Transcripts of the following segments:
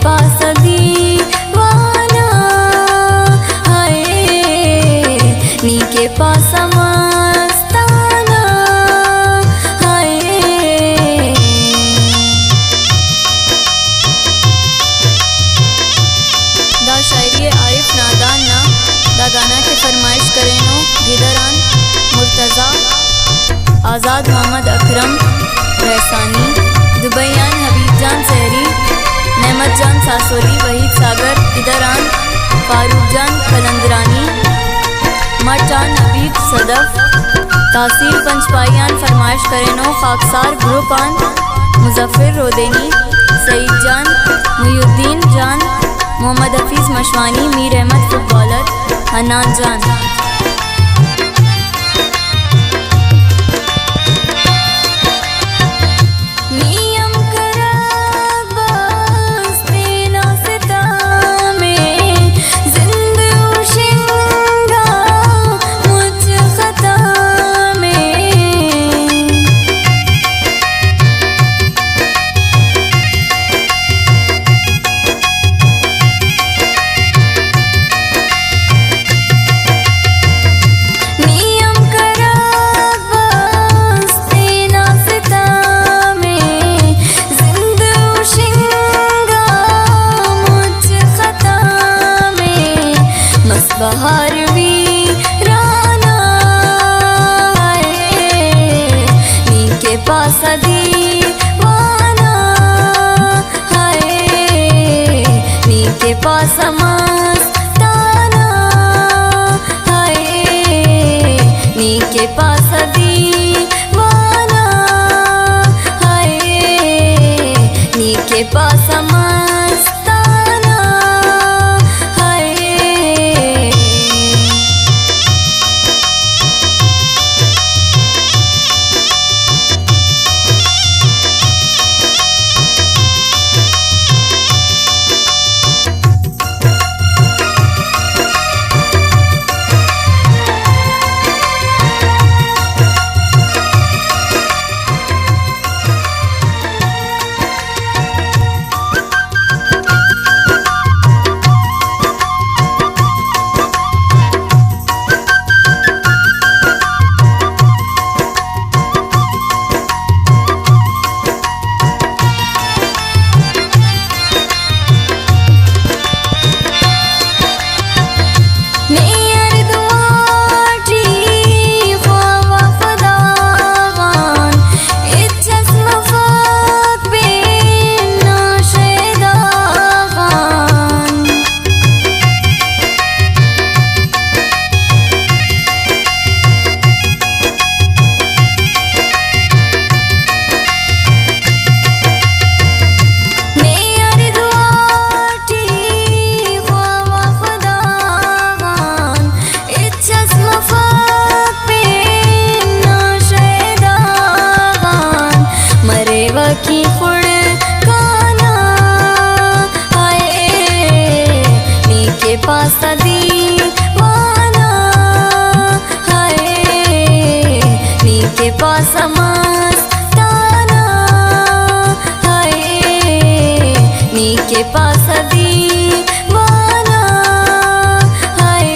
पास दीवाना हाय नी के पास मस्ताना हाय। दा शायरी आरिफ नादान ना दा गाना के फरमाइश करेनो गिदरान मुर्तज़ा आज़ाद मोहम्मद अकरम रहसानी दुबईयान हबीब जान सहरी नेमत जान सासोली वहीद सागर इदरान फारूक जान कलंदरानी मटान हबीब सदफ तासीर पंचपाइयान फरमाइश करेनो खाकसार ग्रुपान मुजफ्फर रोदेनी सईद जान मुयुद्दीन जान मोहम्मद हफीज़ मशवानी मीर अहमद फुटबॉलर हनान जान। बहार वीराना नी के पास दीवाना हाय नी के पास मस्ताना हाय नी के पास दीवाना हाय नी के पास की खुड़ खाना हाय नी के पास दीवाना हाय नी के पास मस्ताना हाय नी के पास दीवाना हाय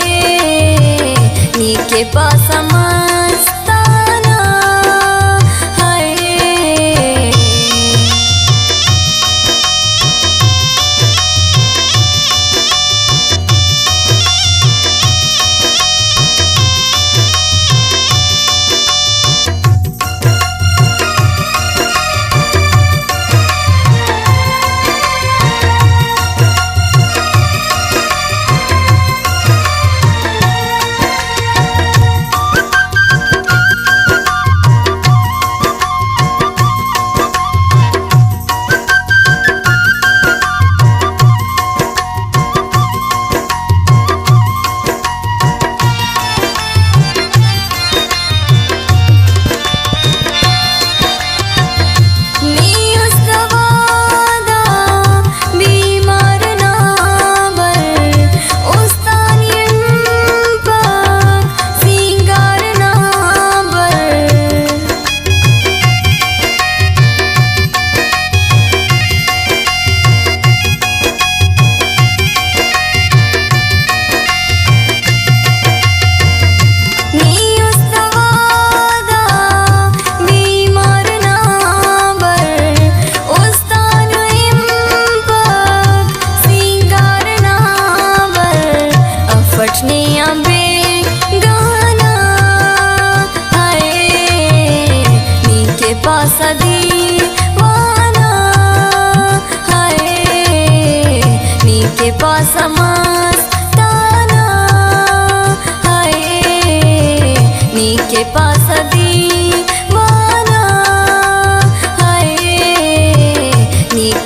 नी के पास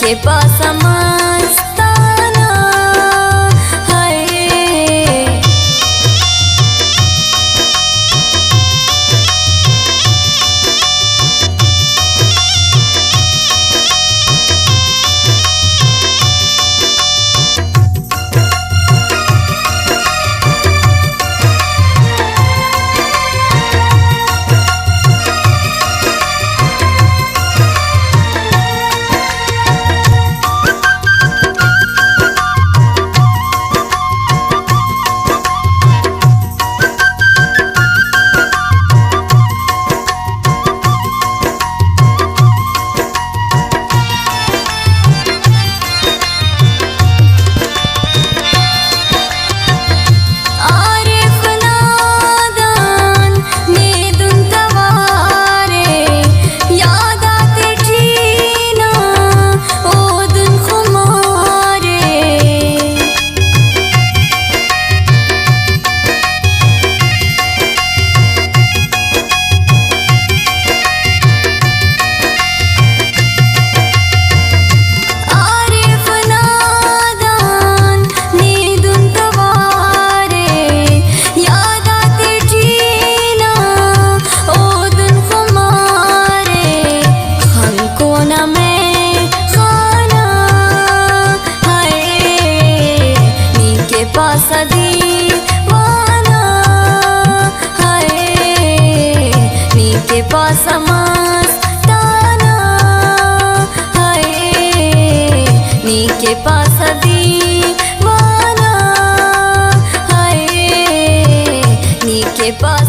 नीके पास मस्ताना है। नीके पास मस्ताना है। नीके पास दीवाना है। नीके पास